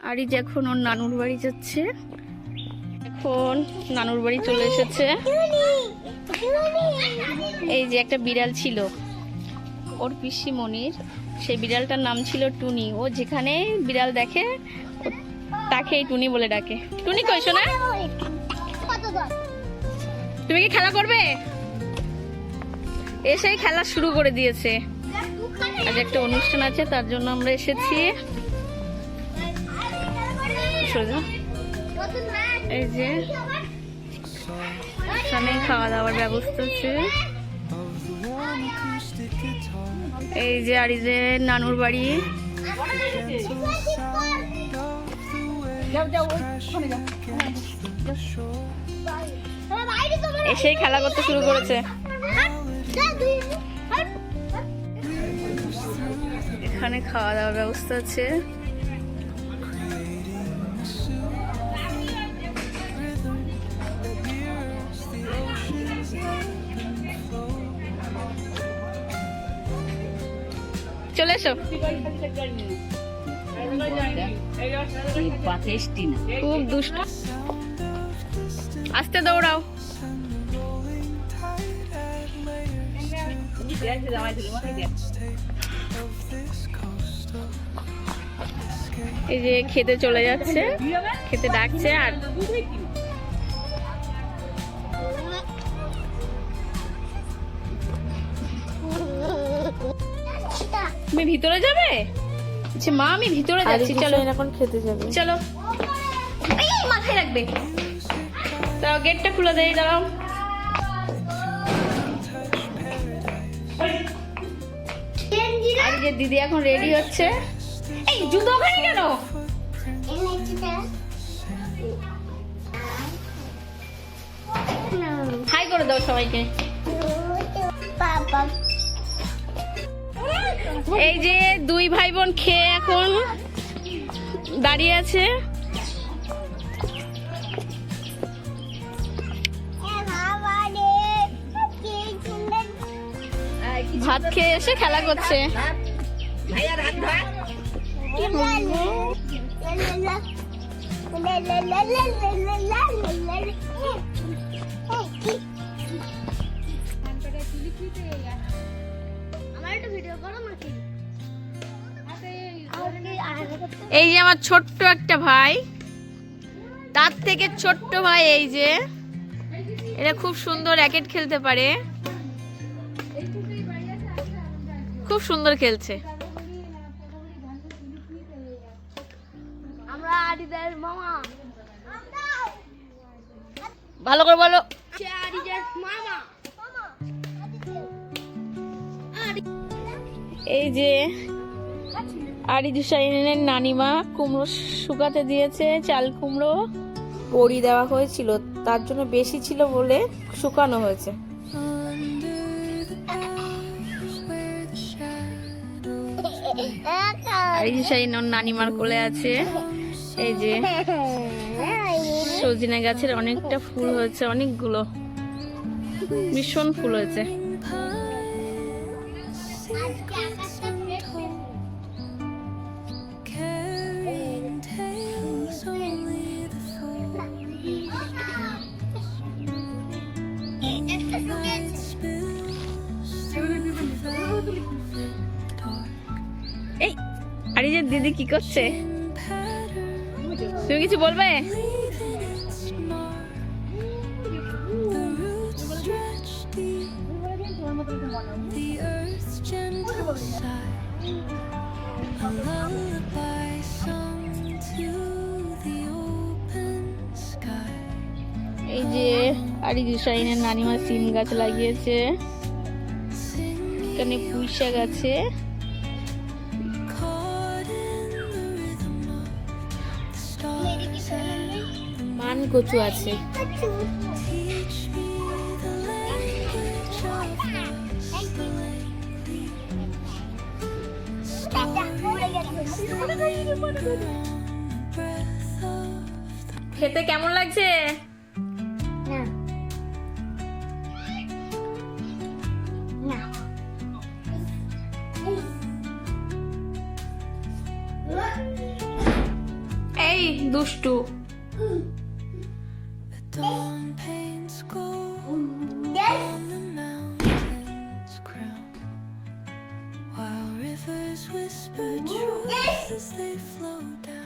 আরিজ এখন ওর নানুর বাড়ি যাচ্ছে। এখন নানুর বাড়ি চলে এসেছে। এই যে একটা বিড়াল ছিল ওর পিসিমণির, সেই বিড়ালটার নাম ছিল টুনি। ও যেখানে বিড়াল দেখে তাকে টুনি বলে ডাকে। টুনি কই শোনা, তুমি কি খেলা করবে? এসেই খেলা শুরু করে দিয়েছে। আজ একটা অনুষ্ঠান আছে, তার জন্য আমরা এসেছি। এই যে এখানে খাওয়া দাওয়ার ব্যবস্থা আছে। এই যে আরিজের নানুর বাড়ি। এসেই খেলা করতে শুরু করেছে। এখানে খাওয়া দাওয়ার ব্যবস্থা আছে। চলে এসো। খুব দুষ্ট, আস্তে দৌড়াও। এই যে খেতে চলে যাচ্ছে, খেতে ডাকছে। আর তুমি ভিতরে যাবে? আচ্ছা মা, আমি ভিতরে যাচ্ছি। চলো এখন খেতে যাবে। চলো, এই মাথায় রাখবে। তো গেটটা খুলে দেই, দাঁড়াও। আর যে দিদি এখন রেডি হচ্ছে। এই জুতো ওখানে কেন? হাই করে দাও সবাইকে। এই যে দুই ভাই বোন খেয়ে এখন দাঁড়িয়ে আছে। ভাত খেয়ে এসে খেলা করছে। এই যে আমার ছোট্ট একটা ভাই, তার থেকে ছোট্ট ভাই। এই যে এটা খুব সুন্দর র্যাকেট খেলতে পারে, খুব সুন্দর খেলছে। আমরা আরিদের মামা, ভালো করে বলো। আরিদের মামা। এই যে আরিজ হুসাইনের নানিমা কুমড়ো শুকাতে দিয়েছে, চাল কুমড়ো। বড়ি দেওয়া হয়েছিল, তার জন্য বেশি ছিল বলে শুকানো হয়েছে। আরিজ হুসাইন ওর নানিমার কোলে আছে। এই যে সজনে গাছের অনেকটা ফুল হয়েছে, অনেকগুলো ভীষণ ফুল হয়েছে। এই আরিজের দিদি কি করছে? তুমি কিছু বলবে? এই যে আরিজ হুসাইনের নানিমা সিম গাছ লাগিয়েছে, এখানে পুঁই শাক আছে। মান কচু আছে। খেতে কেমন লাগছে? এই দুষ্টু। The dawn paints gold on the mountain's crown, while rivers whisper truth as they flow down.